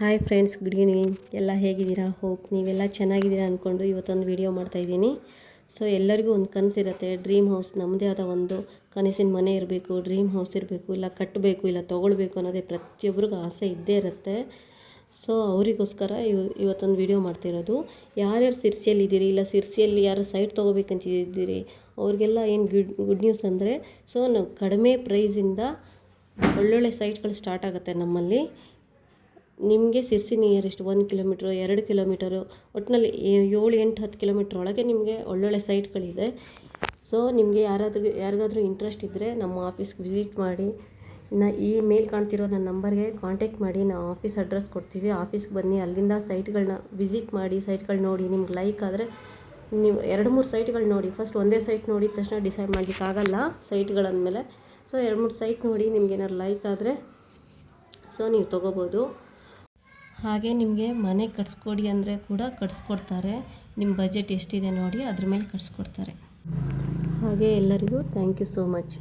Hi friends, good evening. ಎಲ್ಲ ಹೇಗಿದ್ದೀರಾ? Hope ನೀವೆಲ್ಲ ಚೆನ್ನಾಗಿದ್ದೀರಾ ಅಂದ್ಕೊಂಡು ಇವತ್ತೊಂದು ವಿಡಿಯೋ ಮಾಡ್ತಾಯಿದ್ದೀನಿ. ಸೊ ಎಲ್ಲರಿಗೂ ಒಂದು ಕನಸಿರುತ್ತೆ, ಡ್ರೀಮ್ ಹೌಸ್, ನಮ್ಮದೇ ಆದ ಒಂದು ಕನಸಿನ ಮನೆ ಇರಬೇಕು, ಡ್ರೀಮ್ ಹೌಸ್ ಇರಬೇಕು, ಇಲ್ಲ ಕಟ್ಟಬೇಕು, ಇಲ್ಲ ತೊಗೊಳ್ಬೇಕು ಅನ್ನೋದೇ ಪ್ರತಿಯೊಬ್ಬರಿಗೂ ಆಸೆ ಇದ್ದೇ ಇರುತ್ತೆ. ಸೊ ಅವರಿಗೋಸ್ಕರ ಇವತ್ತೊಂದು ವಿಡಿಯೋ ಮಾಡ್ತಿರೋದು. ಯಾರ್ಯಾರು ಸಿರ್ಸಿಯಲ್ಲಿ ಇದ್ದೀರಿ, ಇಲ್ಲ ಸಿರ್ಸಿಯಲ್ಲಿ ಯಾರು ಸೈಟ್ ತೊಗೋಬೇಕಂತಿದ್ದೀರಿ, ಅವ್ರಿಗೆಲ್ಲ ಏನು ಗುಡ್ ನ್ಯೂಸ್ ಅಂದರೆ, ಸೊ ನಾವು ಕಡಿಮೆ ಪ್ರೈಸಿಂದ ಒಳ್ಳೊಳ್ಳೆ ಸೈಟ್ಗಳು ಸ್ಟಾರ್ಟ್ ಆಗುತ್ತೆ ನಮ್ಮಲ್ಲಿ. ನಿಮಗೆ ಸಿರ್ಸಿ ನಿಯರೆಸ್ಟ್ 1 ಕಿಲೋಮೀಟ್ರು, 2 ಕಿಲೋಮೀಟರು, ಒಟ್ಟಿನಲ್ಲಿ 7, 8, 10 ಕಿಲೋಮೀಟ್ರ್ ಒಳಗೆ ನಿಮಗೆ ಒಳ್ಳೊಳ್ಳೆ ಸೈಟ್ಗಳಿದೆ. ಸೊ ನಿಮಗೆ ಯಾರಿಗಾದ್ರೂ ಇಂಟ್ರೆಸ್ಟ್ ಇದ್ದರೆ ನಮ್ಮ ಆಫೀಸ್ಗೆ ವಿಸಿಟ್ ಮಾಡಿ. ಈ ಮೇಲ್ ಕಾಣ್ತಿರೋ ನನ್ನ ನಂಬರ್ಗೆ ಕಾಂಟ್ಯಾಕ್ಟ್ ಮಾಡಿ. ನಾವು ಆಫೀಸ್ ಅಡ್ರೆಸ್ ಕೊಡ್ತೀವಿ. ಆಫೀಸ್ಗೆ ಬನ್ನಿ, ಅಲ್ಲಿಂದ ಸೈಟ್ಗಳನ್ನ ವಿಸಿಟ್ ಮಾಡಿ, ಸೈಟ್ಗಳು ನೋಡಿ. ನಿಮ್ಗೆ ಲೈಕ್ ಆದರೆ ನೀವು 2-3 ಸೈಟ್ಗಳು ನೋಡಿ. ಫಸ್ಟ್ ಒಂದೇ ಸೈಟ್ ನೋಡಿದ ತಕ್ಷಣ ಡಿಸೈಡ್ ಮಾಡಲಿಕ್ಕಾಗಲ್ಲ ಸೈಟ್ಗಳಂದಮೇಲೆ. ಸೊ 2-3 ಸೈಟ್ ನೋಡಿ, ನಿಮ್ಗೇನಾದ್ರು ಲೈಕ್ ಆದರೆ ಸೊ ನೀವು ತೊಗೋಬೋದು. ಹಾಗೆ ನಿಮಗೆ ಮನೆ ಕಟ್ಸ್ಕೊಡಿ ಅಂದರೆ ಕೂಡ ಕಟ್ಸ್ಕೊಡ್ತಾರೆ. ನಿಮ್ಮ ಬಜೆಟ್ ಎಷ್ಟಿದೆ ನೋಡಿ, ಅದ್ರ ಮೇಲೆ ಕಟ್ಸ್ಕೊಡ್ತಾರೆ. ಹಾಗೆ ಎಲ್ಲರಿಗೂ ಥ್ಯಾಂಕ್ ಯು ಸೋ ಮಚ್.